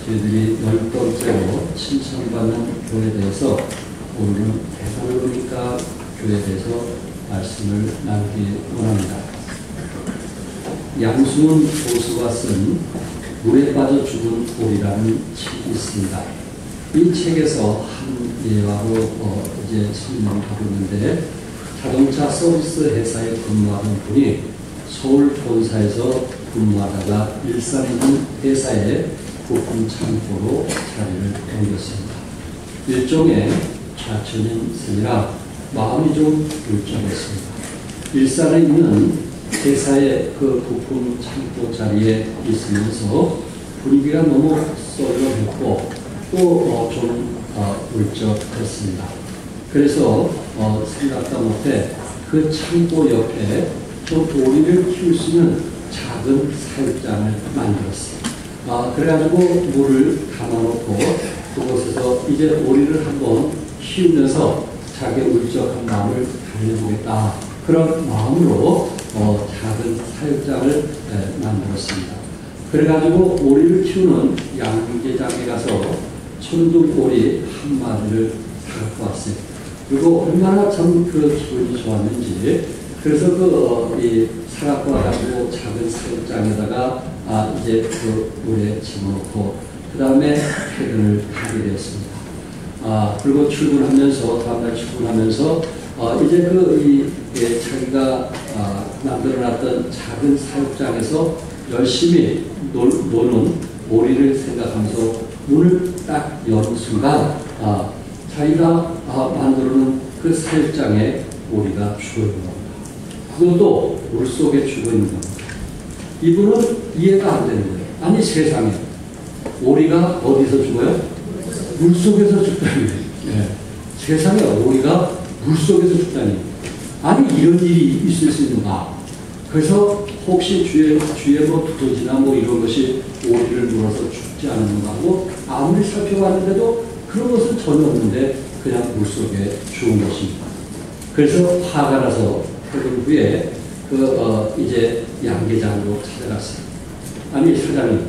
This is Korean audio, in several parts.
저희들이 10번째로 칭찬받는 교회에 대해서 오늘은 데살로니가 교회에 대해서 말씀을 나누기 원합니다. 양승훈 교수가 쓴 물에 빠져 죽은 오리라는 책이 있습니다. 이 책에서 한 예화로 이제 설명하고 있는데, 자동차 서비스 회사에 근무하는 분이 서울 본사에서 근무하다가 일산에 있는 회사의 부품 창고로 자리를 옮겼습니다. 일종의 좌천인 셈이라 마음이 좀 울적했습니다. 일산에 있는 회사의 그 부품 창고 자리에 있으면서 분위기가 너무 썰렁했고 또 좀 울적했습니다. 그래서 생각도 못해 그 창고 옆에 좀 오리를 키울 수 있는 작은 사육장을 만들었어요. 그래가지고 물을 담아놓고 그곳에서 이제 오리를 한번 키우면서 자기의 울적한 마음을 달래보겠다, 그런 마음으로 작은 사육장을 만들었습니다. 그래가지고 오리를 키우는 양계장에 가서 천둥오리 한 마리를 갖고 왔어요. 그리고 얼마나 참 그 기분이 좋았는지, 그래서 사갖고 와가지고 작은 사육장에다가 이제 그 물에 집어넣고 그 다음에 퇴근을 하게 되었습니다. 그리고 출근하면서, 다음날 출근하면서 이제 자기가 만들어놨던 작은 사육장에서 열심히 노는 오리를 생각하면서 문을 딱 여는 순간 자기가 만들어놓은 그 사육장에 오리가 죽어있는 겁니다. 그것도 물속에 죽어있는 겁니다. 이분은 이해가 안 되는 거예요. 아니 세상에, 오리가 어디서 죽어요? 물속에서 죽다니. 세상에 오리가 물속에서 죽다니. 아니 이런 일이 있을 수 있는가? 그래서 혹시 주위에 뭐 두더지나 뭐 이런 것이 오리를 물어서 죽지 않는가 하고 아무리 살펴봤는데도 그런 것은 전혀 없는데 그냥 물속에 죽은 것입니다. 그래서 화가 나서 퇴근 후에 이제 양계장으로 찾아갔어요. 아니 사장님,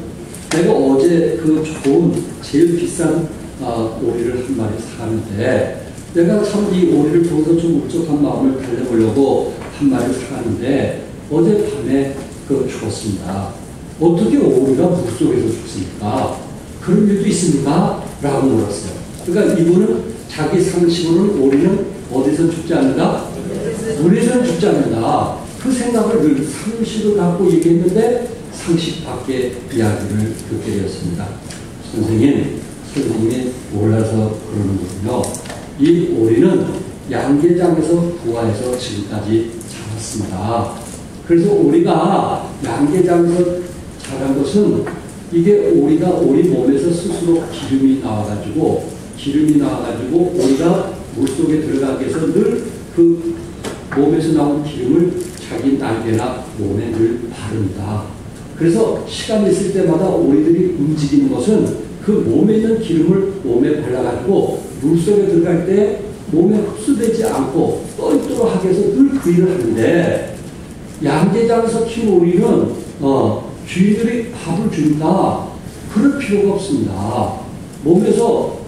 내가 어제 그 좋은 제일 비싼 오리를 한 마리 사는데, 내가 참 이 오리를 보고서 좀 울적한 마음을 달래보려고 한 마리 사갔는데 어젯밤에 죽었습니다. 어떻게 오리가 물속에서 죽습니까? 그런 일도 있습니까? 라고 물었어요. 그러니까 이분은 자기 상식으로는 오리는 어디서 죽지 않는다? 물에서는 죽지 않는다. 그 생각을 늘 상식을 갖고 얘기했는데 상식 밖의 이야기를 듣게 되었습니다. 선생님이 몰라서 그러는 거군요. 이 오리는 양계장에서 부화해서 지금까지 자랐습니다. 그래서 오리가 양계장에서 자란 것은, 이게 오리가 오리 몸에서 스스로 기름이 나와가지고 오리가 물속에 들어가기 위해서 늘 그 몸에서 나온 기름을 자기 날개나 몸에 늘 바릅니다. 그래서 시간이 있을 때마다 오리들이 움직이는 것은 그 몸에 있는 기름을 몸에 발라가지고 물속에 들어갈 때 몸에 흡수되지 않고 떠있도록하게 해서 늘 그 일을 하는데, 양계장에서 키운 오리는 주인들이 밥을 주니까 그럴 필요가 없습니다. 몸에서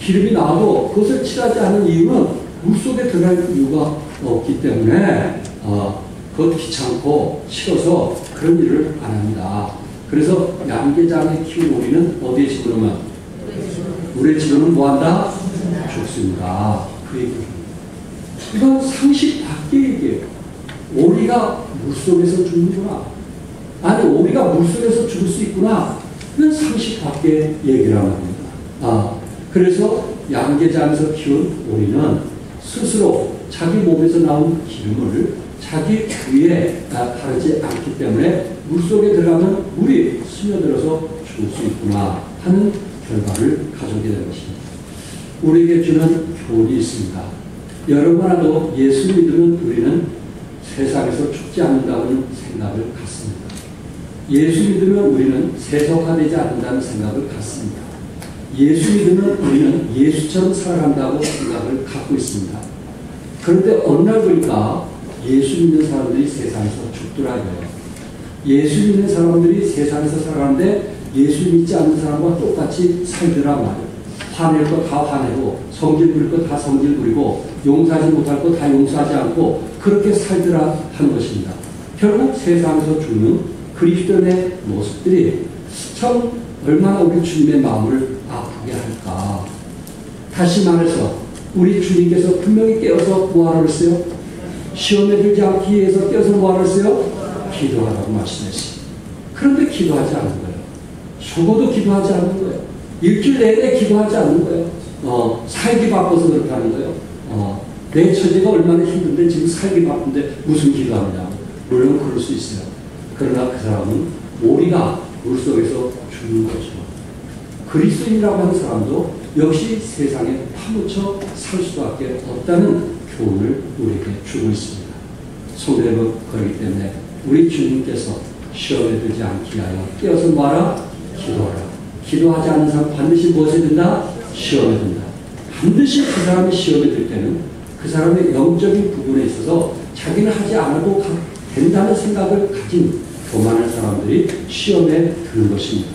기름이 나와도 그것을 칠하지 않는 이유는 물속에 들어갈 이유가 없기 때문에 그것 귀찮고 싫어서 그런 일을 안 합니다. 그래서 양계장에 키운 오리는 어디에 집어넣으면? 물에 집어넣으면 뭐한다? 죽습니다. 그 얘기입니다. 이건 상식 밖의 얘기예요. 오리가 물속에서 죽는구나. 아니 오리가 물속에서 죽을 수 있구나. 이건 상식 밖의 얘기란 말입니다. 그래서 양계장에서 키운 오리는 스스로 자기 몸에서 나온 기름을 자기 귀에 바르지 않기 때문에 물속에 들어가면 물이 스며들어서 죽을 수 있구나 하는 결과를 가져오게 된 것입니다. 우리에게 주는 교훈이 있습니다. 여러분하고 예수 믿으면 우리는 세상에서 죽지 않는다는 생각을 갖습니다. 예수 믿으면 우리는 세속화되지 않는다는 생각을 갖습니다. 예수 믿으면 우리는 예수처럼 살아간다고 생각을 갖고 있습니다. 그런데 어느 날 보니까 예수 믿는 사람들이 세상에서 죽더라고요. 예수 믿는 사람들이 세상에서 살아가는데 예수 믿지 않는 사람과 똑같이 살더라 말이에요. 화낼 거 다 화내고 성질 부릴 거 다 성질 부리고 용서하지 못할 거 다 용서하지 않고 그렇게 살더라 하는 것입니다. 결국 세상에서 주는 그리스도인의 모습들이 참 얼마나 우리 주님의 마음을 아프게 할까. 다시 말해서 우리 주님께서 분명히 깨어서 뭐하라고 했어요? 시험에 들지 않기 위해서 깨어서 뭐하라고 했어요? 기도하라고 말씀했어요. 그런데 기도하지 않는 거예요. 죽어도 기도하지 않는 거예요. 일주일 내내 기도하지 않는 거예요. 살기 바빠서 그렇게 하는 거예요. 내 처지가 얼마나 힘든데 지금 살기 바쁜데 무슨 기도하느냐. 물론 그럴 수 있어요. 그러나 그 사람은 오리가 물속에서 죽는 거죠. 그리스도인이라고 하는 사람도 역시 세상에 파묻혀 살 수밖에 없다는 교훈을 우리에게 주고 있습니다. 성도 여러분, 그렇기 때문에 우리 주님께서 시험에 들지 않기 위하여 깨어서 뭐하라? 기도하라. 기도하지 않는 사람 반드시 무엇에 든다? 시험에 든다. 반드시 그 사람이 시험에 들 때는 그 사람의 영적인 부분에 있어서 자기는 하지 않아도 된다는 생각을 가진 교만한 사람들이 시험에 드는 것입니다.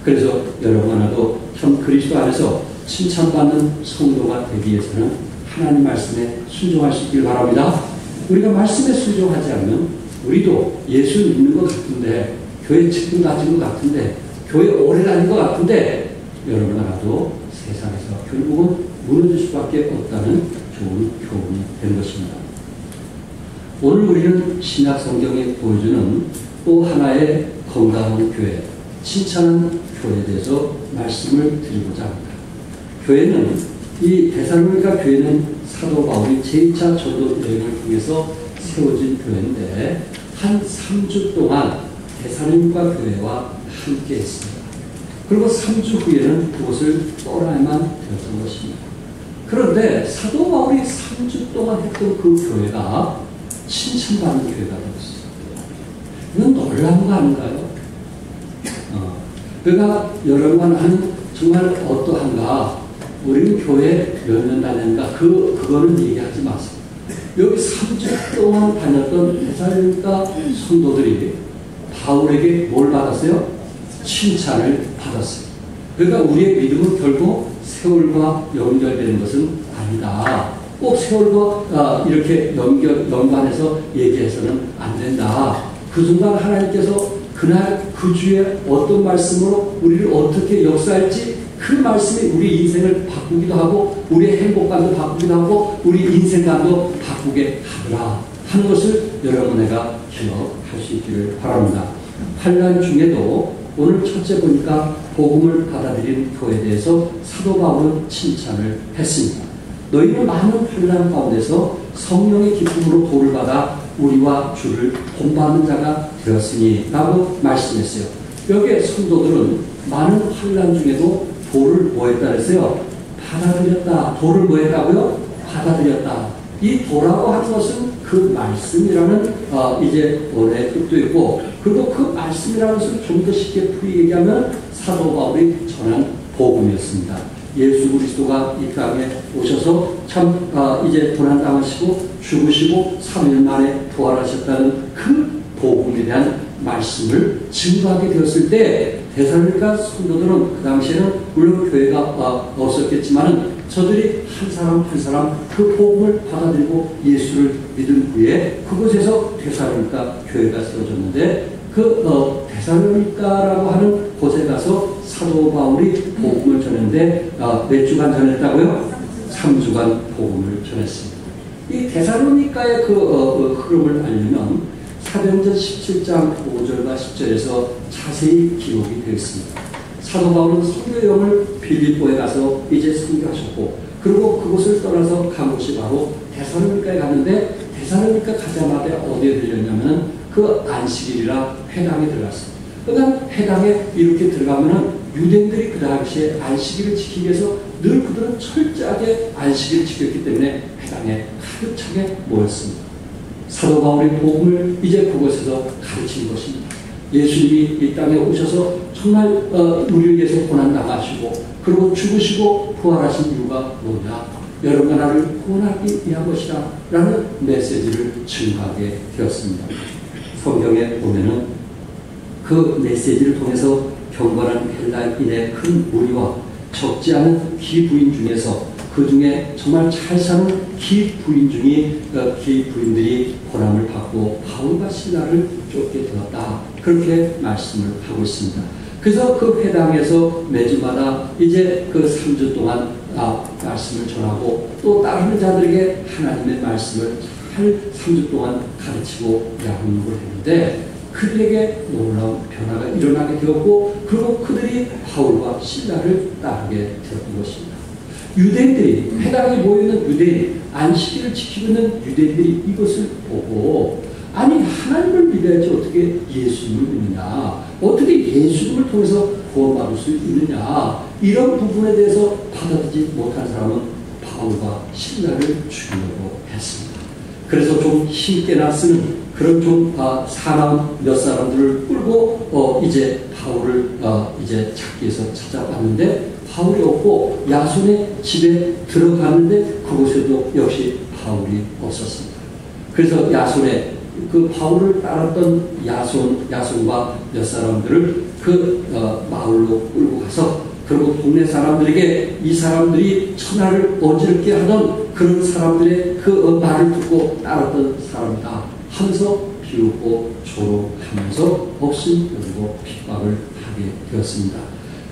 그래서 여러분 하나도 참 그리스도 안에서 칭찬받는 성도가 되기 위해서는 하나님 말씀에 순종할 수 있길 바랍니다. 우리가 말씀에 순종하지 않으면 우리도 예수 믿는 것 같은데 교회 책임 가진 것 같은데 교회 오래 다닌 것 같은데 여러분 하나도 세상에서 결국은 무너질 수밖에 없다는 좋은 교훈이 된 것입니다. 오늘 우리는 신약 성경에 보여주는 또 하나의 건강한 교회, 칭찬하는 교회에 대해서 말씀을 드리고자 합니다. 교회는 이 데살로니가 교회는 사도 바울이 제2차 전도 여행을 통해서 세워진 교회인데 한 3주 동안 데살로니가 교회와 함께 했습니다. 그리고 3주 후에는 그곳을 떠나야만 되었던 것입니다. 그런데 사도 바울이 3주 동안 했던 그 교회가 칭찬받는 교회가 되었어요. 이건 놀라운 거 아닌가요? 그가 여러분 하는 정말 어떠한가? 우리는 교회 몇 년 다녔는가? 그거는 얘기하지 마세요. 여기 3주 동안 다녔던 데살로니가 성도들이 바울에게 뭘 받았어요? 칭찬을 받았어요. 그러니까 우리의 믿음은 결국 세월과 연결되는 것은 아니다. 꼭 세월과 이렇게 연관해서 얘기해서는 안 된다. 그 순간 하나님께서 그날 그 주에 어떤 말씀으로 우리를 어떻게 역사할지 그 말씀이 우리 인생을 바꾸기도 하고 우리의 행복감도 바꾸기도 하고 우리 인생관도 바꾸게 하더라 하는 것을 여러분 내가 기억할 수 있기를 바랍니다. 환난 중에도 오늘 첫째 보니까 복음을 받아들인 교회에 대해서 사도 바울은 칭찬을 했습니다. 너희는 많은 환난 가운데서 성령의 기쁨으로 도를 받아 우리와 주를 본받는 자가 되었으니 라고 말씀했어요. 여기에 성도들은 많은 환난 중에도 도를 뭐했다 그랬어요? 받아들였다. 도를 뭐했다고요? 받아들였다. 이 도라고 하는 것은 그 말씀이라는 이제 원의 뜻도 있고 그리고 그 말씀이라는 것을 좀 더 쉽게 풀이 얘기하면 사도 바울이 전한 복음이었습니다. 예수 그리스도가 이 땅에 오셔서 참 이제 고난당하시고 죽으시고 3일 만에 부활하셨다는 그 복음에 대한 말씀을 증거하게 되었을 때 데살로니가 성도들은 그 당시에는 물론 교회가 없었겠지만은 저들이 한 사람 한 사람 그 복음을 받아들이고 예수를 믿은 후에 그곳에서 데살로니가 교회가 세워졌는데 그 데살로니가라고 하는 곳에 가서 사도 바울이 복음을 전했는데 몇 주간 전했다고요? 3주간 복음을 전했습니다. 이 데살로니가의 그 흐름을 알려면 사도행전 17장 5절과 10절에서 자세히 기록이 되어 있습니다. 사도 바울은 선교여행을 빌립보에 가서 이제 선교하셨고 그리고 그곳을 떠나서 간 곳이 바로 데살로니가에 갔는데 데살로니가 가자마자 어디에 들렸냐면 그 안식일이라 회당에 들어갔습니다. 그러니까 회당에 이렇게 들어가면은 유대인들이 그 당시에 안식일을 지키기 위해서 늘 그들은 철저하게 안식일을 지켰기 때문에 회당에 가득 차게 모였습니다. 사도 바울의 복음을 이제 그곳에서 가르친 것입니다. 예수님이 이 땅에 오셔서 정말 우리를 위해서 고난당하시고 그리고 죽으시고 부활하신 이유가 뭐냐? 여러분 나라를 구원하기 위한 것이다 라는 메시지를 증거하게 되었습니다. 성경에 보면은 그 메시지를 통해서 경건한 헬라인의 큰 무리와 적지 않은 기부인 중에서 그 중에 정말 잘 사는 기부인들이 고난을 받고 바울과 실라를 쫓게 되었다. 그렇게 말씀을 하고 있습니다. 그래서 그 회당에서 매주마다 이제 그 3주 동안 말씀을 전하고 또 다른 자들에게 하나님의 말씀을 잘 3주 동안 가르치고 양육을 했는데 그들에게 놀라운 변화가 일어나게 되었고 그리고 그들이 바울과 실라를 따르게 되었던 것입니다. 유대인들이 회당에 모여있는 유대인, 안식일을 지키고 있는 유대인들이 이것을 보고 아니 하나님을 믿어야지 어떻게 예수님을 믿느냐, 어떻게 예수님을 통해서 구원받을 수 있느냐, 이런 부분에 대해서 받아들이지 못한 사람은 바울과 실라를 죽이려고 했습니다. 그래서 좀 힘께나 쓰는 그런 좀 사나운 몇 사람들을 끌고 이제 바울을 이제 찾기 위해서 찾아봤는데 바울이 없고 야손의 집에 들어갔는데 그곳에도 역시 바울이 없었습니다. 그래서 야손의 그 바울을 따랐던 야손과 몇 사람들을 그 마을로 끌고 가서 그리고 동네 사람들에게 이 사람들이 천하를 어지럽게 하던 그런 사람들의 그 말을 듣고 따랐던 사람이다 하면서 비웃고 조롱하면서 업신여기고 핍박을 하게 되었습니다.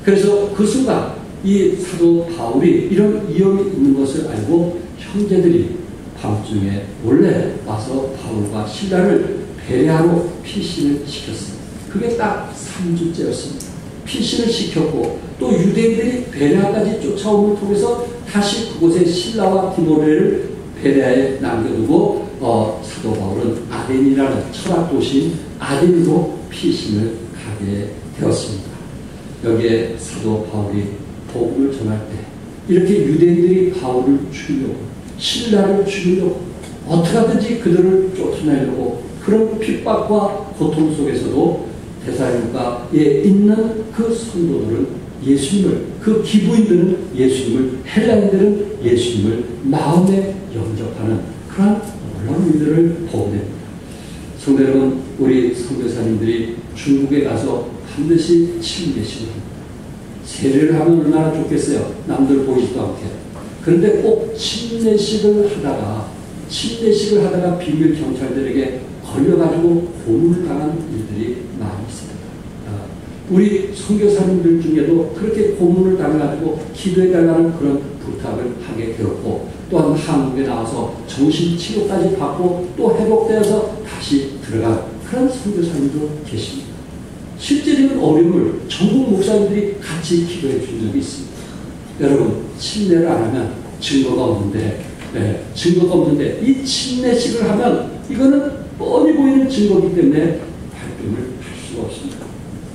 그래서 그 순간 이 사도 바울이 이런 위험이 있는 것을 알고 형제들이 밤중에 몰래 와서 바울과 실라를 배회하러 피신을 시켰습니다. 그게 딱 3주째였습니다. 피신을 시켰고 또 유대인들이 베레아까지 쫓아옴을 통해서 다시 그곳에 실라와 디모데를 베레아에 남겨두고 사도 바울은 아덴이라는 철학 도시인 아덴으로 피신을 가게 되었습니다. 여기에 사도 바울이 복음을 전할 때 이렇게 유대인들이 바울을 죽이려고 실라를 죽이려고 어떻게 하든지 그들을 쫓아내려고 그런 핍박과 고통 속에서도 데살로니가에 있는 그 성도들은 예수님을, 그 기부인들은 예수님을, 헬라인들은 예수님을 마음에 영접하는 그러한 놀라운 일들을 보게 됩니다. 성도 여러분, 우리 선교사님들이 중국에 가서 반드시 침례식을 합니다. 세례를 하면 얼마나 좋겠어요. 남들 보이지도 않게. 그런데 꼭 침례식을 하다가 비밀 경찰들에게 걸려가지고 고문을 당한 일들이 많이 있습니다. 우리 선교사님들 중에도 그렇게 고문을 당해가지고 기도해달라는 그런 부탁을 하게 되었고 또한 한국에 나와서 정신치료까지 받고 또 회복되어서 다시 들어간 그런 선교사님도 계십니다. 실제적인 어려움을 전국 목사님들이 같이 기도해 준 적이 있습니다. 여러분, 침례를 안 하면 증거가 없는데 이 침례식을 하면 이거는 뻔히 보이는 증거이기 때문에 발동을 할 수가 없습니다.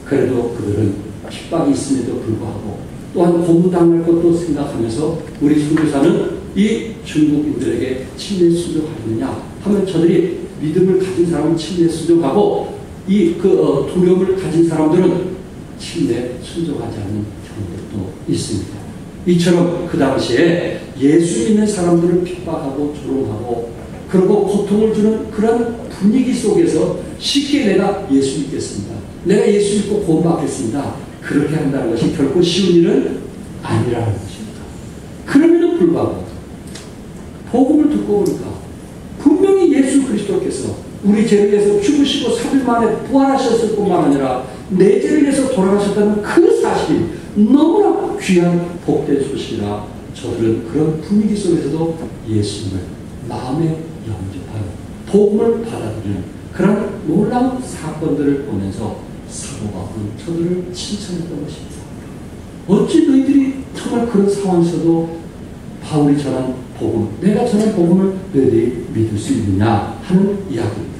그래도 그들은 핍박이 있음에도 불구하고 또한 고문당할 것도 생각하면서 우리 선교사는 이 중국인들에게 침례 수종하느냐 하면 저들이 믿음을 가진 사람은 침례 수종하고 두려움을 가진 사람들은 침례 순종하지 않는 경우도 있습니다. 이처럼 그 당시에 예수 믿는 사람들을 핍박하고 조롱하고 그리고 고통을 주는 그런 분위기 속에서 쉽게 내가 예수 믿겠습니다. 내가 예수 믿고 구원받겠습니다. 그렇게 한다는 것이 결코 쉬운 일은 아니라는 것입니다. 그럼에도 불구하고 복음을 듣고 보니까 분명히 예수 그리스도께서 우리 죄를 위해서 죽으시고 3일 만에 부활하셨을 뿐만 아니라 내 죄를 위해서 돌아가셨다는 그 사실이 너무나 귀한 복된 소식이라 저들은 그런 분위기 속에서도 예수님을 마음에 영접하여 복음을 받아들이는 그런 놀라운 사건들을 보면서 사도 바울은 저들을 칭찬했던 것입니다. 어찌 너희들이 정말 그런 상황에서도 바울이 전한 복음, 내가 전한 복음을 너희들이 믿을 수 있느냐 하는 이야기입니다.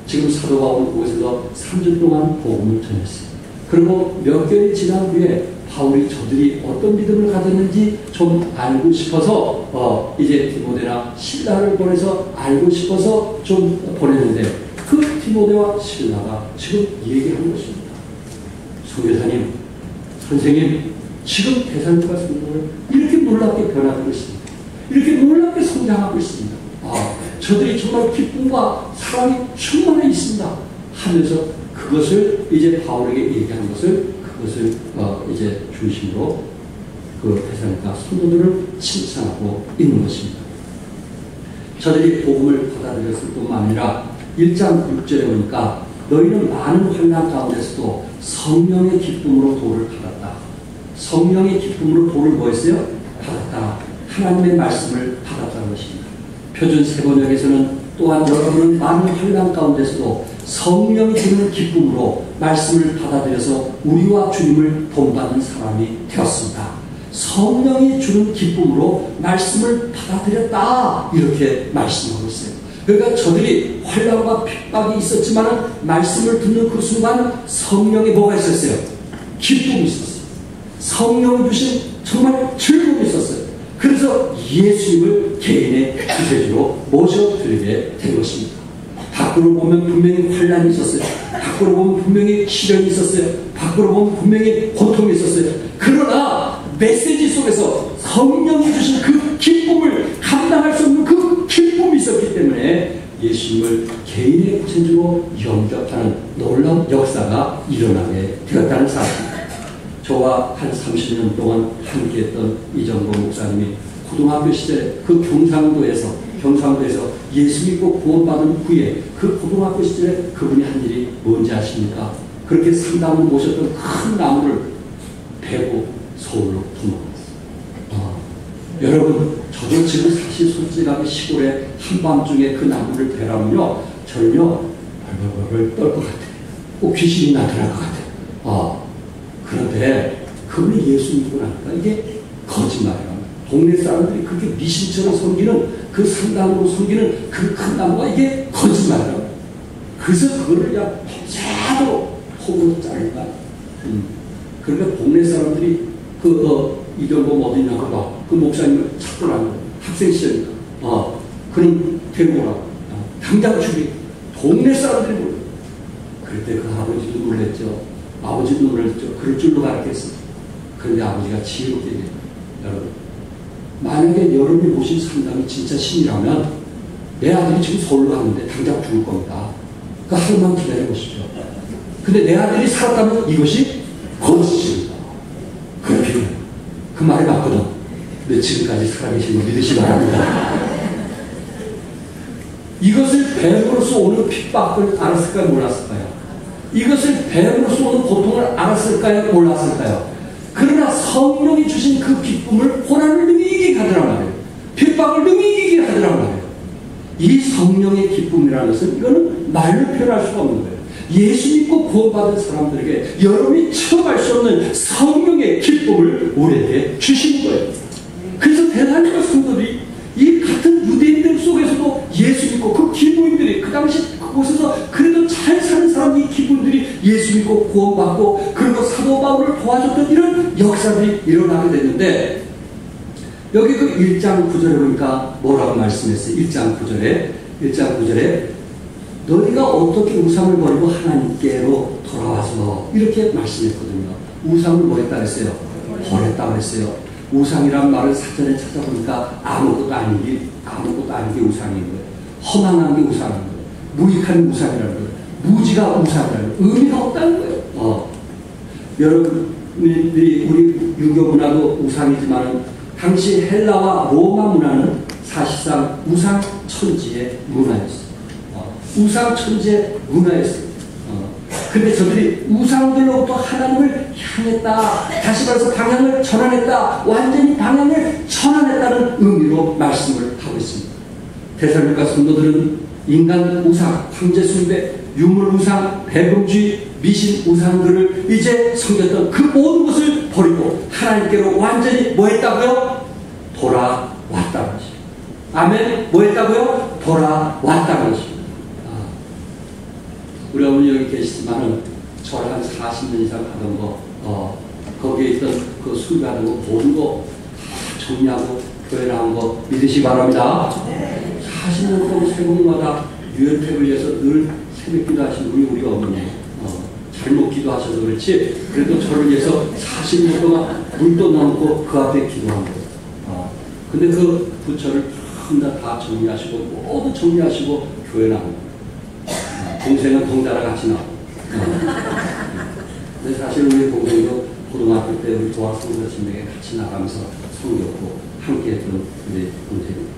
지금 사도 바울은 그곳에서 3주 동안 복음을 전했습니다. 그리고 몇 개월이 지난 후에 바울이 저들이 어떤 믿음을 가졌는지 좀 알고 싶어서 이제 디모데나 실라를 보내서 알고 싶어서 좀 보냈는데 그 디모데와 실라가 지금 얘기하는 것입니다. 선교사님, 선생님, 지금 데살로니가 성도를 이렇게 놀랍게 변화하고 있습니다. 이렇게 놀랍게 성장하고 있습니다. 저들이 정말 기쁨과 사랑이 충만해 있습니다. 하면서 그것을 이제 바울에게 얘기하는 것을 그 그것을 이제 중심으로 그 대사님과 성도들을 칭찬하고 있는 것입니다. 저들이 복음을 받아들였을 뿐만 아니라 1장 6절에 보니까 너희는 많은 환난 가운데서도 성령의 기쁨으로 도를 받았다. 성령의 기쁨으로 도를 뭐 했어요? 받았다. 하나님의 말씀을 받았다는 것입니다. 표준 세번역에서는 또한 여러분은 많은 환난 가운데서도 성령이 주는 기쁨으로 말씀을 받아들여서 우리와 주님을 본받는 사람이 되었습니다. 성령이 주는 기쁨으로 말씀을 받아들였다. 이렇게 말씀하고 있어요. 그러니까 저들이 환난과 핍박이 있었지만 말씀을 듣는 그 순간 성령이 뭐가 있었어요? 기쁨이 있었어요. 성령이 주신 정말 즐거움이 있었어요. 그래서 예수님을 개인의 구세주로 모셔드리게 된 것입니다. 밖으로 보면 분명히 환난이 있었어요. 밖으로 보면 분명히 시련이 있었어요. 밖으로 보면 분명히 고통이 있었어요. 그러나 메시지 속에서 성령이 주신 그 기쁨을 감당할 수 없는 그 기쁨이 있었기 때문에 예수님을 개인의 구세주로 영접하는 놀라운 역사가 일어나게 되었다는 사실입니다. 저와 한 30년 동안 함께했던 이정보 목사님이 고등학교 시절에 그 경상도에서 예수 믿고 구원받은 후에 그 고등학교 시절에 그분이 한 일이 뭔지 아십니까? 그렇게 상담을 모셨던 큰 나무를 베고 서울로 도망갔어요. 여러분, 저도 지금 사실 솔직하게 시골에 한밤중에 그 나무를 베라면요, 저는요 벌벌벌 떨 것 같아요. 꼭 귀신이 나타날 것 같아요. 그런데 그분이 예수 믿고 나니까 이게 거짓말이에요. 동네 사람들이 그렇게 미신처럼 섬기는 그 상당으로 섬기는 그 큰 나무가 이게 거짓말이에요. 그래서 그거를 그냥 자도 폭으로 자르니까 그러니까 동네 사람들이 이정범 어디냐고 막 그 목사님을 찾더라고요. 학생 시절이니까 그럼 데리고 오라고 당장 죽이 동네 사람들이 몰라요. 그때 그 아버지도 놀랬죠. 아버지도 놀랬죠. 그럴 줄로 알았겠어. 그런데 아버지가 지혜롭게 얘기해요. 여러분, 만약에 여러분이 모신 상담이 진짜 신이라면 내 아들이 지금 서울로 가는데 당장 죽을 겁니다. 그 하루만 기다려보십시오. 근데 내 아들이 살았다면 이것이 거짓입니다. 그렇게 그 말이 맞거든. 근데 지금까지 살아계신 거 믿으시기 바랍니다. 이것을 뱀으로써 오는 핍박을 알았을까요? 몰랐을까요? 이것을 뱀으로써 오는 고통을 알았을까요? 몰랐을까요? 그러나 성령이 주신 그 기쁨을 고난을 능히 이기게 하더란 말이에요. 핍박을 능히 이기게 하더란 말이에요. 이 성령의 기쁨이라는 것은 이거는 말로 표현할 수가 없는 거예요. 예수 믿고 구원받은 사람들에게 여러분이 체험할 수 없는 성령의 기쁨을 우리에게 주신 거예요. 그래서 대단한 성도들이 이 같은 유대인들 속에서도 예수 믿고 그 기부인들이 그 당시 그곳에서 그래도 잘 사는 사람 이 기부인들이 예수 믿고 구원받고 그리고 사도 바울을 도와줬던 이런 역사들이 일어나게 됐는데 여기 그 1장 9절에 보니까 뭐라고 말씀했어요? 1장 9절에 너희가 어떻게 우상을 버리고 하나님께로 돌아와서 이렇게 말씀했거든요. 우상을 뭐 했다 그랬어요? 버렸다 그랬어요. 우상이란 말을 사전에 찾아보니까 아무것도 아니게 우상인 거예요. 허망한 게 우상인 거예요. 무익한 우상이라는 거예요. 무지가 우상이라는 거예요. 의미가 없다는 거예요. 여러분들이 우리 유교 문화도 우상이지만 당시 헬라와 로마 문화는 사실상 우상 천지의 문화였어요. 우상 천지의 문화였어요. 근데 저들이 우상들로부터 하나님을 향했다. 다시 말해서 방향을 전환했다. 완전히 방향을 전환했다는 의미로 말씀을 하고 있습니다. 데살로니가 성도들은 인간 우상, 황제 숭배, 유물 우상, 배금주의, 미신 우상들을 이제 섬겼던 그 모든 것을 버리고 하나님께로 완전히 뭐 했다고요? 돌아왔다는 것입니다. 아멘. 뭐 했다고요? 돌아왔다는 것입니다. 우리 어머니 여기 계시지만은 저를 한 40년 이상 하던 거, 거기에 있던 그 수리하는 거, 모든 거 다 정리하고 교회 나온 거 믿으시기 바랍니다. 40년 동안 새벽마다 유연택을 위해서 늘 새벽 기도하신 우리 어머니. 잘못 기도하셔서 그렇지, 그래도 저를 위해서 40년 동안 물도 넘고 그 앞에 기도한 거예요. 근데 그 부처를 다 정리하시고, 모두 정리하시고 교회 나온 거예요. 동생은 동자랑 같이 나오고. 근데 사실 우리 동생도 고등학교 때 우리 도화 성도신에게 같이 나가면서 섬겼고 함께 했던 우리 동생입니다.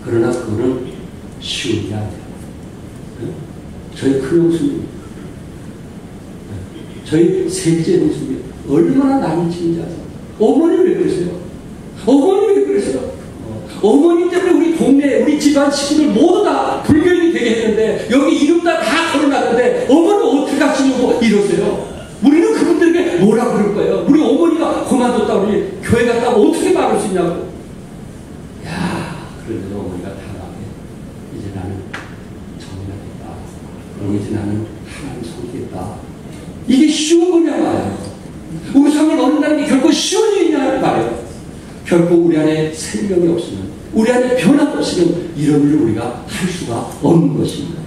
그러나 그거는 쉬운 게 아니에요. 저희 큰 형수님, 저희 셋째 형수님 얼마나 남이 친지 아세요? 어머니 왜 그러세요? 어머니 왜 그러세요? 어머니 때문에 우리 동네, 우리 집안 식구들 모두 다 불교인이 되게 했는데 여기 이름 다 걸어놨는데 어머니 어떻게 하시냐고 이러세요. 우리는 그분들에게 뭐라 그럴 거예요? 우리 어머니가 그만뒀다 우리 교회 갔다고 어떻게 말할 수 있냐고. 야, 그런데도 어머니가 단호하게 이제 나는 정리하겠다. 그럼 이제 나는 하나님 섬기겠다. 이게 쉬운 거냐 말이에요. 우상을 얻는다는 게 결코 쉬운 일이냐 말이에요. 결코 우리 안에 생명이 없으면, 우리 안에 변화가 없으면 이런 일을 우리가 할 수가 없는 것입니다.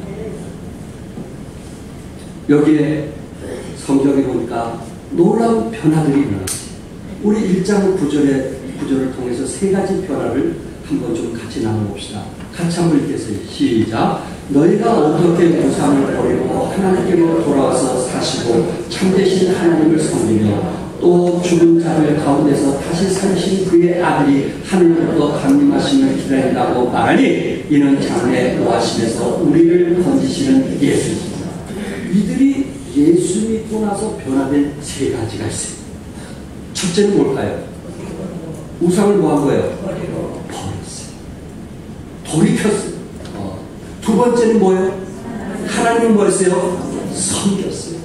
여기에 성경에 보니까 놀라운 변화들이 일어났어요. 우리 1장 9절을 통해서 세 가지 변화를 한번 좀 같이 나눠봅시다. 같이 한번 읽겠어요. 시작. 너희가 어떻게 우상을 버리고 하나님께로 돌아와서 사시고 참되신 하나님을 섬기며 또 죽은 자들 가운데서 다시 살리신 그의 아들이 하늘로부터 강림하심을 기다린다고 말하니 이는 장래 노하심에서 우리를 건지시는 예수입니다. 이들이 예수 믿고 나서 변화된 세 가지가 있어요. 첫째는 뭘까요? 우상을 뭐 한 거예요? 버렸어요. 돌이켰어요. 두 번째는 뭐예요? 하나님을 뭐 했어요? 섬겼어요.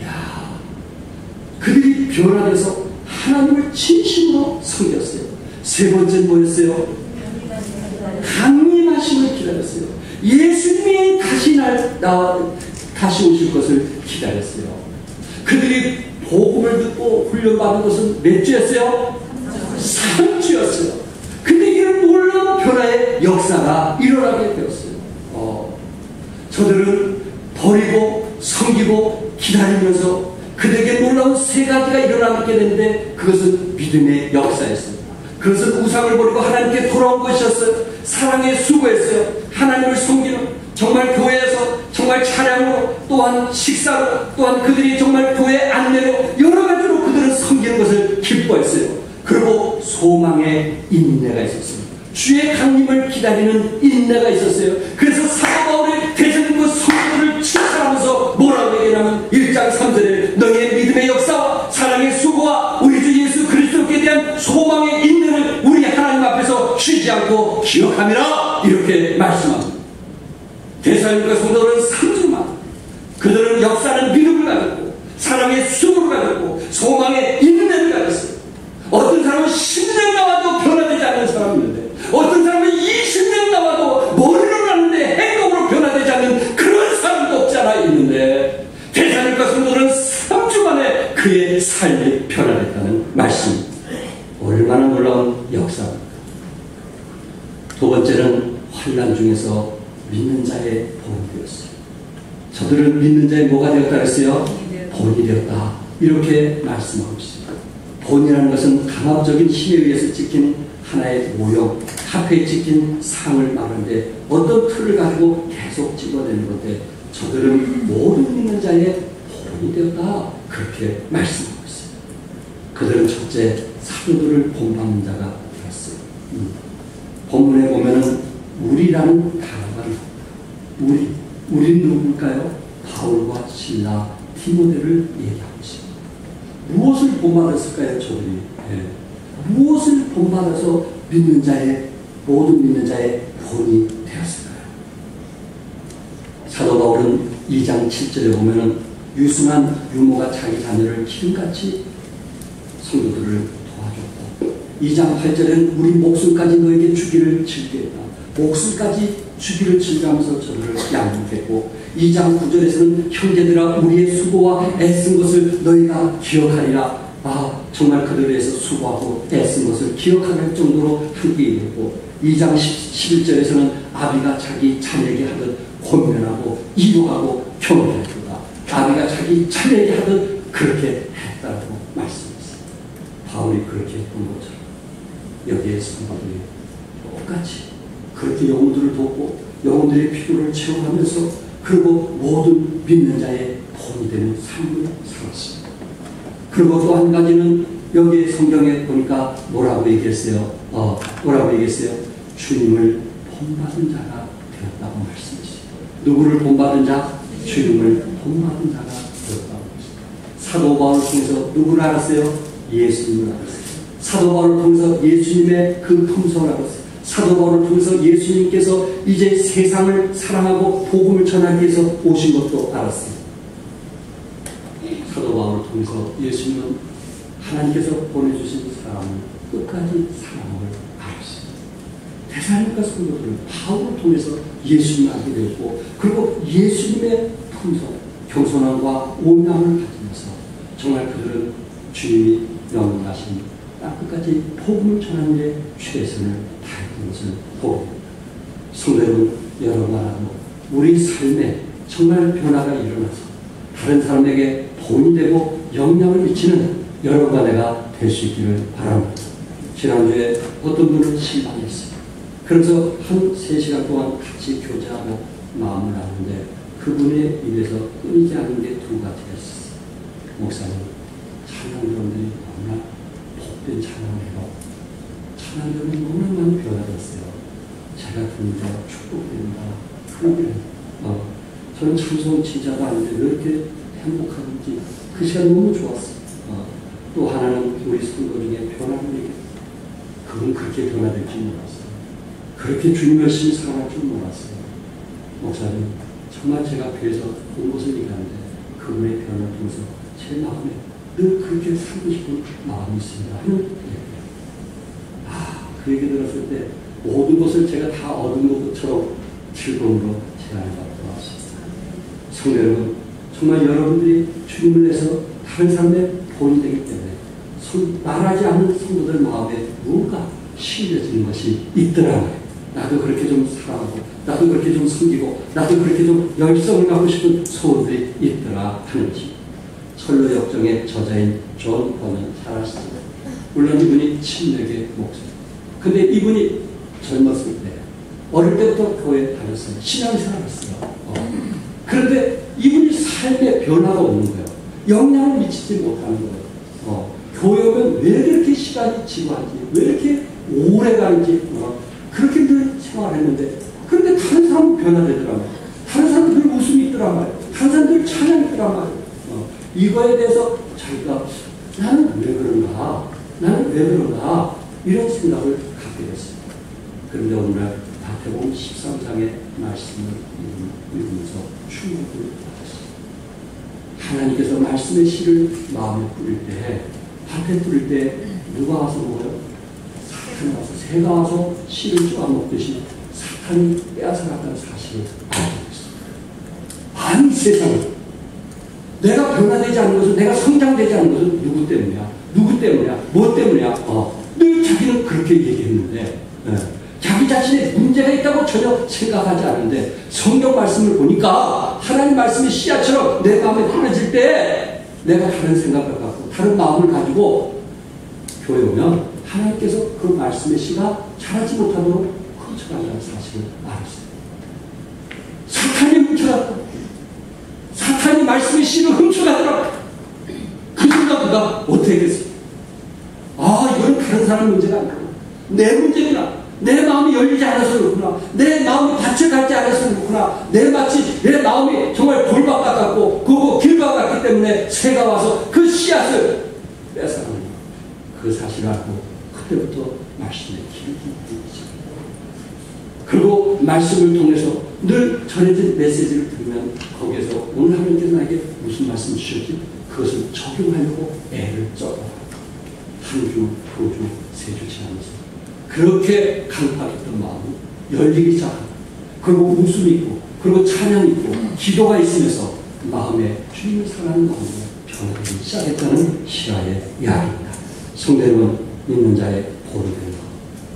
야, 그들이 변화돼서 하나님을 진심으로 섬겼어요. 세 번째는 뭐였어요? 강림하심을 기다렸어요. 예수님이 다시 오실 것을 기다렸어요. 그들이 복음을 듣고 훈련받은 것은 몇 주였어요? 3주였어요. 근데 이런 놀라운 변화의 역사가 일어나게 되었어요. 저들은 버리고 섬기고 기다리면서 그들에게 놀라운 세 가지가 일어나게 되는데 그것은 믿음의 역사였어요. 그것은 우상을 버리고 하나님께 돌아온 것이었어요. 사랑에 수고했어요. 하나님을 섬기는, 정말 교회에서 정말 찬양으로 또한 식사로 또한 그들이 정말 교회 안내로 여러 가지로 그들은 섬기는 것을 기뻐했어요. 그리고 소망의 인내가 있었어요. 주의 강림을 기다리는 인내가 있었어요. 그래서 사도 바울이 대적과 성도를 칭찬하면서 뭐라고 얘기하냐면 1장 3절에 너희의 믿음의 역사와 사랑의 수고와 우리 주 예수 그리스도께 대한 소망의 인내를 우리 하나님 앞에서 쉬지 않고 기억하미라 이렇게 말씀합니다. 데살로니가 성도들은 3주만 그들은 역사는 믿음을 가졌고 사랑의 수고를 가졌고 소망의 인내를 가졌어요. 어떤 사람은 10년 나와도 변화되지 않는 사람이 있는데 어떤 사람은 20년 나와도 머리를 하는데 행동으로 변화되지 않는 그런 사람도 없지 않아 있는데 데살로니가 성도들은 3주 만에 그의 삶이 변화됐다는 말씀입니다. 얼마나 놀라운 역사입니까? 두 번째는 환난 중에서 믿는 자의 본이 되었어요. 저들은 믿는 자의 뭐가 되었다 그랬어요? 본이 되었다. 이렇게 말씀하고 있습니다. 본이라는 것은 강압적인 힘에 의해서 찍힌 하나의 모형, 카페에 찍힌 상을 말하는데 어떤 틀을 가지고 계속 찍어내는 건데 저들은 모든 믿는 자의 본이 되었다. 그렇게 말씀하고 있어요. 그들은 첫째, 사도들을 본받는 자가 되었어요. 본문에 보면은 우리라는 단어가 나옵니다. 우리는 누굴까요? 바울과 실라, 디모데를 얘기하고 있습니다. 무엇을 본받았을까요, 저들이? 무엇을 본받아서 믿는 자의, 모든 믿는 자의 본이 되었을까요? 사도 바울은 2장 7절에 보면은 유순한 유모가 자기 자녀를 기름같이 성도들을 도와줬고 2장 8절에는 우리 목숨까지 너에게 주기를 즐기겠다. 목숨까지 주기를 즐기면서 저들을 양육했고 2장 9절에서는 형제들아 우리의 수고와 애쓴 것을 너희가 기억하리라. 정말 그들에 대해서 수고하고 애쓴 것을 기억할 정도로 함께 일했고 2장 11절에서는 아비가 자기 자녀에게 하듯 권면하고 이루하고 경고했다. 아비가 자기 자녀에게 하듯 그렇게 했다고 말씀했어요. 바울이 그렇게 했던 것처럼 여기에 성도들이 똑같이 그렇게 영혼들을 돕고 영혼들의 필요를 채워가면서 그리고 모든 믿는 자의 본이 되는 삶을 살았습니다. 그리고 또 한 가지는 여기 성경에 보니까 뭐라고 얘기했어요? 뭐라고 얘기했어요? 주님을 본받은 자가 되었다고 말씀했어요. 누구를 본받은 자? 주님을 본받은 자가 되었다고 했습니다. 사도 바울을 통해서 누구를 알았어요? 예수님을 알았어요. 사도 바울을 통해서 예수님의 그 품성을 알았어요. 사도 바울을 통해서 예수님께서 이제 세상을 사랑하고 복음을 전하기 위해서 오신 것도 알았어요. 사도 바울을 통해서 예수님은 하나님께서 보내주신 사람을 끝까지 사랑을 알았어요. 데살로니가 성도들은 바울을 통해서 예수님을 알게 되었고, 그리고 예수님의 품성, 겸손함과 온유함을 가지면서 정말 그들은 주님이 명령하신 땅 끝까지 복음을 전하는 데 최선을 다했던 것을 보고, 성도 여러분, 여러분하고 우리 삶에 정말 변화가 일어나서 다른 사람에게 본이 되고 영향을 미치는 여러분과 내가 될 수 있기를 바랍니다. 지난주에 어떤 분은 실망했어요. 그래서 한 3시간 동안 같이 교제하고 마음을 나누는데 그분의 입에서 끊이지 않는 게 2가지가 있었어요. 목사님, 찬양들이 너무나 복된 찬양이고 찬양들이 너무나 많이 변화됐어요. 제가 듣는데 축복됩니다. 그러면 저는 찬송 진짜가 아닌데 왜 이렇게 행복한지 그 시간 너무 좋았어요. 또 하나는 우리 성도 중에 변화를 얘기했어요. 그분 그렇게 변화될 줄 몰랐어요. 그렇게 주님 열심히 사랑할 줄 몰랐어요. 목사님, 정말 제가 교회에서 온 곳을 얘기하는데 그분의 변화를 통해서 제 마음에 늘 그렇게 살고 싶은 마음이 있습니다 하는 얘기예요. 그 얘기 들었을 때 모든 것을 제가 다 얻은 것처럼 즐거움으로 제 안에 돌아왔습니다. 성도 여러분, 정말 여러분들이 주님을 위해서 다른 사람의 본이 되기 때문에 말하지 않는 성도들 마음에 뭔가 심려지는 것이 있더라고요. 나도 그렇게 좀 사랑하고 나도 그렇게 좀 섬기고 나도 그렇게 좀 열성을 갖고 싶은 소원들이 있더라 하는지. 철로 역정의 저자인 존 버는 잘 아시죠? 물론 이분이 침례의 목사. 근데 이분이 젊었을 때 어릴 때부터 교회에 다녔어요. 신앙생활을 했어요. 그런데 이분이 삶에 변화가 없는 거예요. 영향을 미치지 못하는 거예요. 교회 오면 왜 그렇게 시간이 지루한지, 왜 이렇게 오래 가는지, 그렇게 늘 생활했는데, 그런데 다른 사람은 변화되더란 말이에요. 다른 사람은 늘 웃음이 있더란 말이에요. 다른 사람은 늘 찬양이 있더란 말이에요. 이거에 대해서 자기가 나는 왜 그런가? 나는 왜 그런가? 이런 생각을 갖게 됐어요. 그런데 오늘 마태복음 13장의 말씀을 읽으면서 충격을 받았어요. 하나님께서 말씀의 씨를 마음에 뿌릴 때, 밭에 뿌릴 때 누가 와서 먹어요? 사탄이 와서, 새가 와서 씨를 쪼아 먹듯이 사탄이 빼앗아갔다는 사실을 알고 있어요. 아니 세상에 내가 변화되지 않는 것은, 내가 성장되지 않는 것은 누구 때문이야? 누구 때문이야? 뭐 때문이야? 늘 자기는 그렇게 얘기했는데 자기 자신의 문제가 있다고 전혀 생각하지 않는데 성경 말씀을 보니까 하나님 말씀이 씨앗처럼 내 마음에 뿌려질 때 내가 다른 생각을 갖고 다른 마음을 가지고 교회 오면 하나님께서 그 말씀의 씨가 자라지 못하도록 훔쳐간다는 사실을 알았어요. 사탄이 훔쳐갔다. 사탄이 말씀의 씨를 훔쳐가더라. 그 순간 우리가 어떻게 했어요? 이건 다른 사람 문제가 아니구나. 내 문제구나. 내 마음이 열리지 않아서 그렇구나. 내 마음이 밭을 갈지 않아서 그렇구나. 내 마음이 정말 돌밭 같았고 그거 길밭 같기 때문에 새가 와서 그 씨앗을 뺏어가는 거야. 그 사실을 알고 그때부터 말씀의 길을 듣기 시작합니다. 그리고 말씀을 통해서 늘 전해진 메시지를 들으면 거기에서 오늘 하나님께서 나에게 무슨 말씀을 주셨지? 그것을 적용하려고 애를 써요. 한 주, 두 주, 세 주 지나면서 그렇게 강팍했던 마음이 열리기 시작하고, 그리고 웃음이 있고, 그리고 찬양이 있고, 기도가 있으면서 마음에 주님을 사랑하는 마음으로 변화되기 시작했다는 시라의 이야기입니다. 성도 여러분, 믿는 자의 본이 되는 것,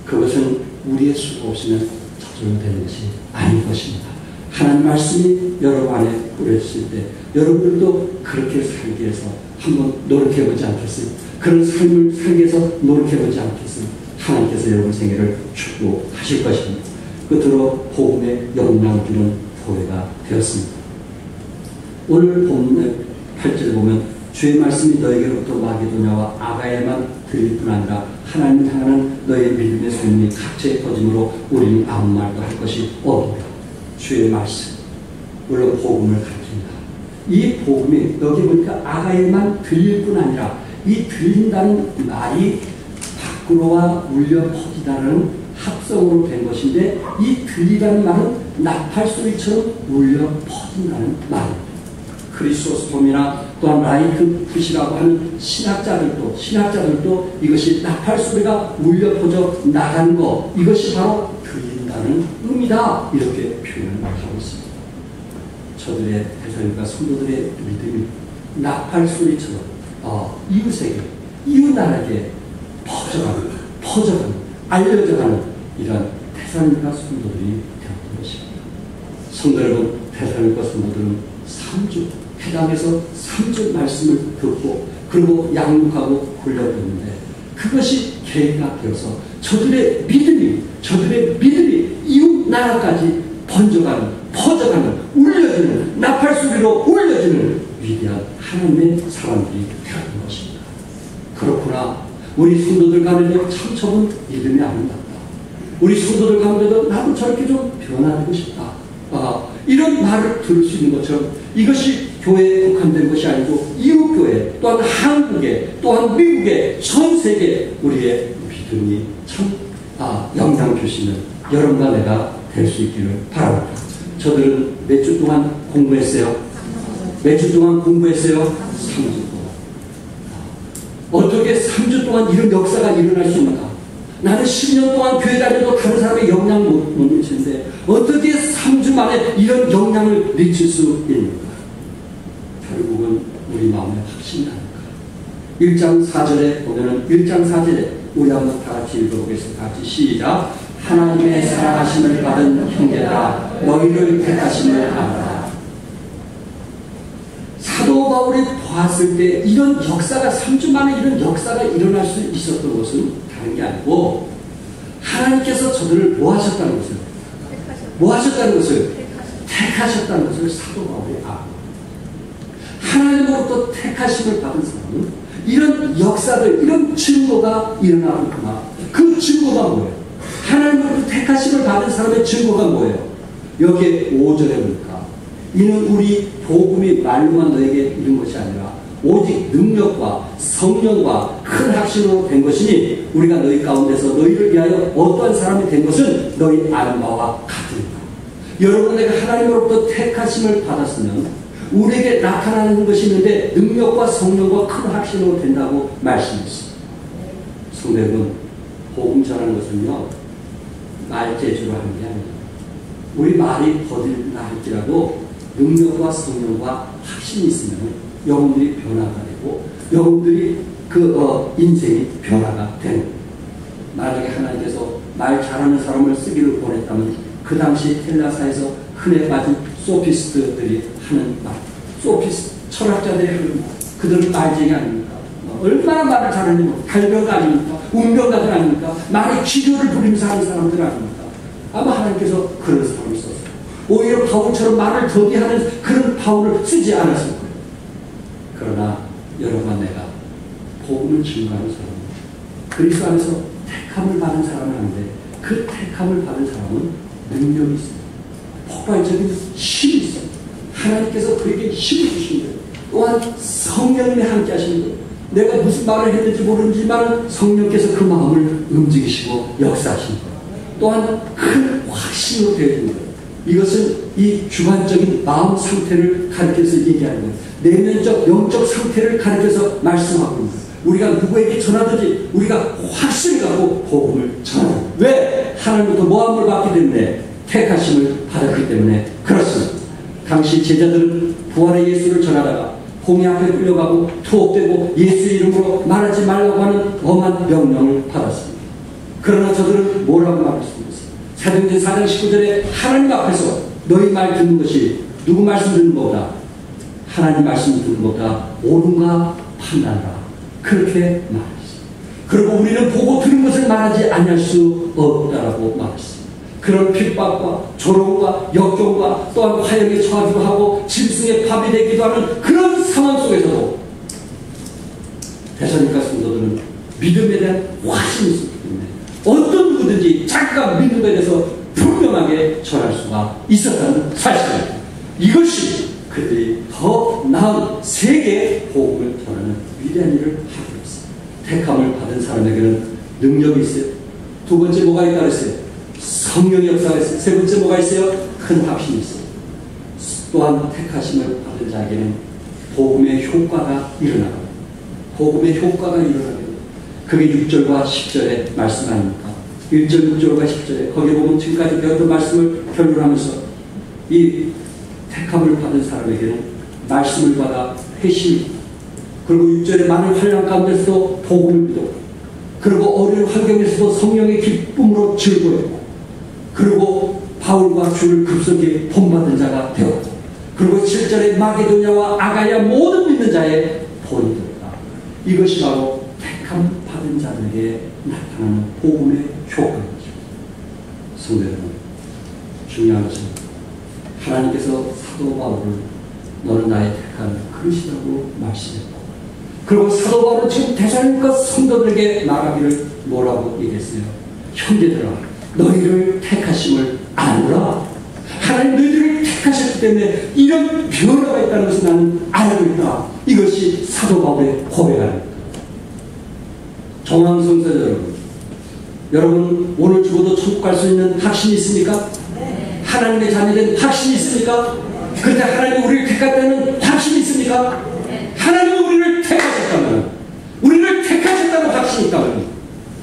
그것은 우리의 수고 없이는 저절로 되는 것이 아닌 것입니다. 하나님 말씀이 여러분 안에 뿌려졌을 때 여러분들도 그렇게 살기 위해서 한번 노력해보지 않겠어요? 그런 삶을 살기 위해서 노력해보지 않겠어요? 하나님께서 여러분 생애를 축복하실 것입니다. 끝으로 복음의 영향을 주는 교회가 되었습니다. 오늘 본문의 8절 보면 주의 말씀이 너에게로부터 마게도냐와 아가야만 들릴 뿐 아니라 하나님을 향하는 너의 믿음의 소문이 각처에 퍼짐으로 우리는 아무 말도 할 것이 없노라. 주의 말씀, 물론 복음을 가르칩니다. 이 복음이 여기 보니까 아가야만 들릴 뿐 아니라 이 들린다는 말이 밖으로와 울려 퍼지다는 합성으로 된 것인데 이 들리다는 말은 나팔소리처럼 울려 퍼진다는 말입니다. 크리소스톰이나 또한 라이크 푸시라고 하는 신학자들도 이것이 나팔소리가 울려 퍼져 나가는 것, 이것이 바로 들린다는 의미다, 이렇게 표현을 하고 있습니다. 저들의 대사님과 성도들의 믿음이 나팔소리처럼 이웃에게, 이웃나라에게 퍼져가는, 알려져가는 이런 대사님과 성도들이 되었던 것입니다. 성도 여러분, 대사님과 성도들은 3주, 회당에서 3주 말씀을 듣고 그리고 양육하고 훈련했는데 그것이 계기가 되어서 저들의 믿음이 이웃 나라까지 퍼져가는 울려지는 나팔소리로 울려지는 위대한 하나님의 사람들이 되었던 것입니다. 그렇구나. 우리 성도들 가운데도 참 저분 믿음이 아름답다. 우리 성도들 가운데도 나도 저렇게 좀 변화되고 싶다. 이런 말을 들을 수 있는 것처럼 이것이 교회에 국한된 것이 아니고 이웃교회, 또한 한국에, 또한 미국에, 전 세계에 우리의 믿음이 참 영향 주시는 여러분과 내가 될 수 있기를 바랍니다. 저들은 몇 주 동안 공부했어요? 몇 주 동안 공부했어요? 3주 동안. 어떻게 3주 동안 이런 역사가 일어날 수 있는가? 나는 10년 동안 교회 다녀도 다른 사람의 영향을 못 미치는데 어떻게 3주 만에 이런 영향을 미칠 수 있는가? 결국은 우리 마음에 확신이 아닐까. 1장 4절에 보면은 1장 4절에 우리 한번 다 같이 읽어보겠습니다. 같이 시작. 하나님의 사랑하심을 받은 형제들아 너희를 택하심을 알아라. 사도 바울이 보았을 때 이런 역사가 3주 만에 이런 역사가 일어날 수 있었던 것은 다른 게 아니고 하나님께서 저들을 뭐 하셨다는 것을 택하셨다는 것을 사도 바울이 알고 하나님으로부터 택하심을 받은 사람은 이런 역사들, 이런 증거가 일어나는구나. 그 증거가 뭐예요? 하나님으로부터 택하심을 받은 사람의 증거가 뭐예요? 여기에 5절에 보니까 이는 우리 복음이 말로만 너에게 이른 것이 아니라 오직 능력과 성령과 큰 확신으로 된 것이니 우리가 너희 가운데서 너희를 위하여 어떠한 사람이 된 것은 너희 아는 바와 같으니라. 여러분, 내가 하나님으로부터 택하심을 받았으면 우리에게 나타나는 것이 있는데 능력과 성령과 큰 확신으로 된다고 말씀했습니다. 성도 여러분, 복음 전하는 것은요 말재주로 하는 게 아닙니다. 우리 말이 더딜나 할지라도 능력과 성령과 확신이 있으면 여러분들이 변화가 되고 여러분들이 인생이 변화가 되는 거예요. 만약에 하나님께서 말 잘하는 사람을 쓰기를 원했다면 그 당시 헬라사에서 흔해 빠진 소피스트들이 하는 말, 철학자들이 하는 말, 그들은 말쟁이 아닙니까? 얼마나 말을 잘하는지 달병가 아닙니까? 운명가들 아닙니까? 말의 기교를 부리면서 하는 사람들 아닙니까? 아마 하나님께서 그런 사람을 썼어요. 오히려 바울처럼 말을 더디하는 그런 바울을 쓰지 않았을 거예요. 그러나 여러분과 내가 복음을 증거하는 사람은 그리스도 안에서 택함을 받은 사람은 아닌데 그 택함을 받은 사람은 능력이 있어요. 폭발적인 힘이 있어요. 하나님께서 그에게 힘을 주신 거예요. 또한 성령님이 함께 하시는 거예요. 내가 무슨 말을 했는지 모르지만 성령께서 그 마음을 움직이시고 역사하시는 거예요. 또한 큰 확신으로 되어진 거예요. 이것은 이 주관적인 마음 상태를 가리켜서 얘기하는 거예요. 내면적 영적 상태를 가리켜서 말씀하고 있는 거예요. 우리가 누구에게 전하든지 우리가 확신을 갖고 복음을 전하는 거예요. 왜? 하나님부터 모함을 받기 때문에 택하심을 받았기 때문에 그렇습니다. 당시 제자들은 부활의 예수를 전하다가 공의 앞에 끌려가고 투옥되고 예수 이름으로 말하지 말라고 하는 엄한 명령을 받았습니다. 그러나 저들은 뭐라고 말했습니까? 사도행전 4장 19절에 하나님 앞에서 너희 말 듣는 것이 누구 말씀 듣는 것보다 하나님 말씀 듣는 것보다 옳은가 판단하라. 그렇게 말했습니다. 그리고 우리는 보고 들은 것을 말하지 않을 수 없다라고 말했습니다. 그런 핍박과 조롱과 역경과 또한 화형에 처하기도 하고 짐승의 밥이 되기도 하는 그런 상황 속에서도 대사님과 성도들은 믿음에 대한 확신이 있었기 때문에 어떤 누구든지 자기가 믿음에 대해서 분명하게 전할 수가 있었다는 사실입니다. 이것이 그들이 더 나은 세계 복음을 전하는 위대한 일을 하고 있습니다. 택함을 받은 사람에게는 능력이 있어요. 두 번째 뭐가 있다고 했어요? 성령의 역사가 있어요. 세 번째 뭐가 있어요? 큰 확신이 있어요. 또한 택하심을 받은 자에게는 복음의 효과가 일어나고 복음의 효과가 일어나게 그게 6절과 10절의 말씀 아닙니까? 1절, 6절과 10절에 거기 보면 지금까지 배웠던 말씀을 결론하면서 이 택함을 받은 사람에게는 말씀을 받아 회심 그리고 6절에 많은 환난 가운데서도 복음을 믿었고 그리고 어려운 환경에서도 성령의 기쁨으로 즐거웠고 그리고 바울과 주를 급속히 본받은 자가 되었고 그리고 7절에 마게도냐와 아가야 모든 믿는 자의 본이 되었다. 이것이 바로 택함 받은 자들에게 나타나는 복음의 효과입니다. 성도 여러분, 중요한 것은 하나님께서 사도 바울을 너는 나의 택한 그릇이라고 말씀했고 그리고 사도 바울은 지금 데살로니가 성도들에게 말하기를 뭐라고 얘기했어요? 형제들아 너희를 택하심을 아노라. 하나님 너희들을 택하셨기 때문에 이런 변화가 있다는 것을 나는 알고 있다. 이것이 사도 바울의 고백 아닙니까? 정황성서 여러분 오늘 죽어도 천국 갈 수 있는 확신이 있습니까? 네. 하나님의 자녀된 확신이 있습니까? 네. 그런데 하나님이 우리를 택했다는 확신이 있습니까? 네. 하나님은 우리를 택하셨다면 우리를 택하셨다는 확신이 있다면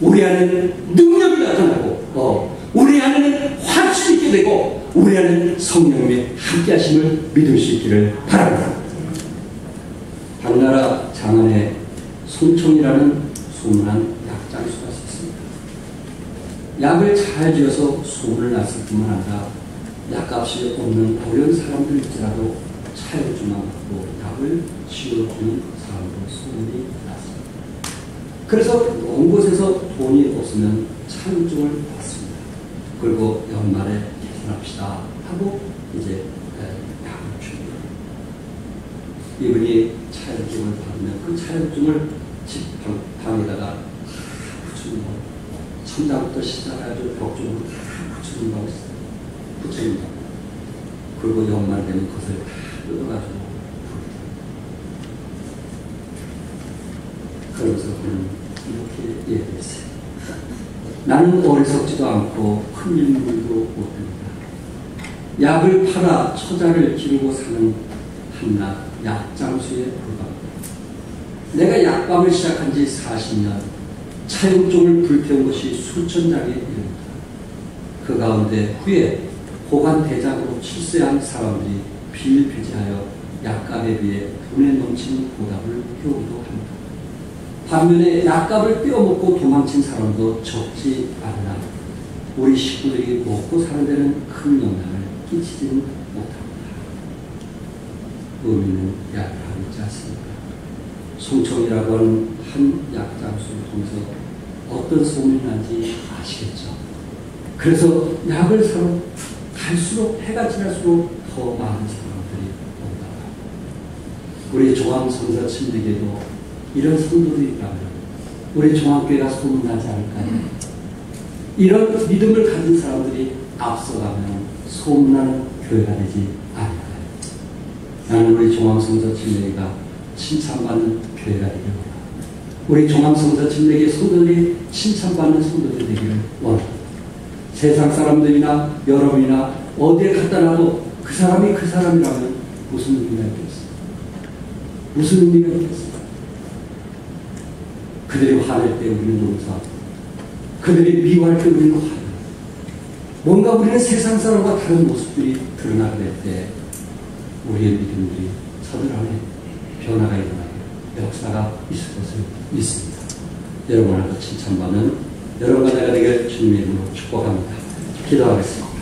우리 안에는 능력이 나타나고 우리 안에는 확신이 있게 되고 우리 안에는 성령님의 함께하심을 믿을 수 있기를 바랍니다. 당나라 장안에 손총이라는 소문난 약장수가 있었습니다. 약을 잘 지어서 소문을 났을 뿐만 아니라 약값이 없는 어려운 사람들일지라도 차용증만 받고 약을 지어주는 사람으로 소문이 났습니다. 그래서 먼 곳에서 돈이 없으면 차용증을 받습니다. 그리고 연말에 계산합시다 하고 이제 약을 줍니다. 이분이 차용증을 받으면 그 차용증을 집 방에다가 붙여놓은 거 천장부터 시작해가지고 벽 쪽으로 붙여놓은 거 있어요. 붙여놓은 거. 그리고 연말 되면 그것을 뜯어가지고 그러면서 그는 이렇게 얘기했어요. 나는 어리석지도 않고 큰 인물도 못됩니다. 약을 팔아 처자를 기르고 사는 한낱 약장수에 불과합니다. 내가 약방을 시작한 지 40년, 차용증을 불태운 것이 수천 장에 이릅니다. 그 가운데 후에 호간 대장으로 출세한 사람들이 비일비재하여 약값에 비해 돈에 넘치는 보답을 해오기도 합니다. 반면에 약값을 빼어먹고 도망친 사람도 적지 않으나 우리 식구들이 먹고 사는 데는 큰 영향을 끼치지는 못합니다. 의미는 약을 하지 않습니다. 송청이라고 하는 한 약장수를 통해서 어떤 소문이 난지 아시겠죠? 그래서 약을 사러 갈수록 해가 지날수록 더 많은 사람들이 온다. 우리 종합성서 침례교회도 이런 성도들이 있다면 우리 종합교회가 소문나지 않을까요? 이런 믿음을 가진 사람들이 앞서가면 소문나는 교회가 되지 않을까요? 나는 우리 종합성서 침례교회가 칭찬받는 교회가 되기를 원합니다. 우리 종합성서 침례교회 성도들이 칭찬받는 성도들이 되기를 원합니다. 세상 사람들이나 여러분이나 어디에 갖다 놔도 그 사람이 그 사람이라면 무슨 의미가 있겠어요? 무슨 의미가 있겠어요? 그들이 화낼 때 우리는 용서하고 그들이 미워할 때 우리는 화내고 뭔가 우리는 세상 사람과 다른 모습들이 드러나게 될 때 우리의 믿음들이 서늘하게 변화가 일어나게 역사가 있을 것을 믿습니다. 여러분한테 칭찬받는 여러분과 내가 되길 주님의 이름으로 축복합니다. 기도하겠습니다.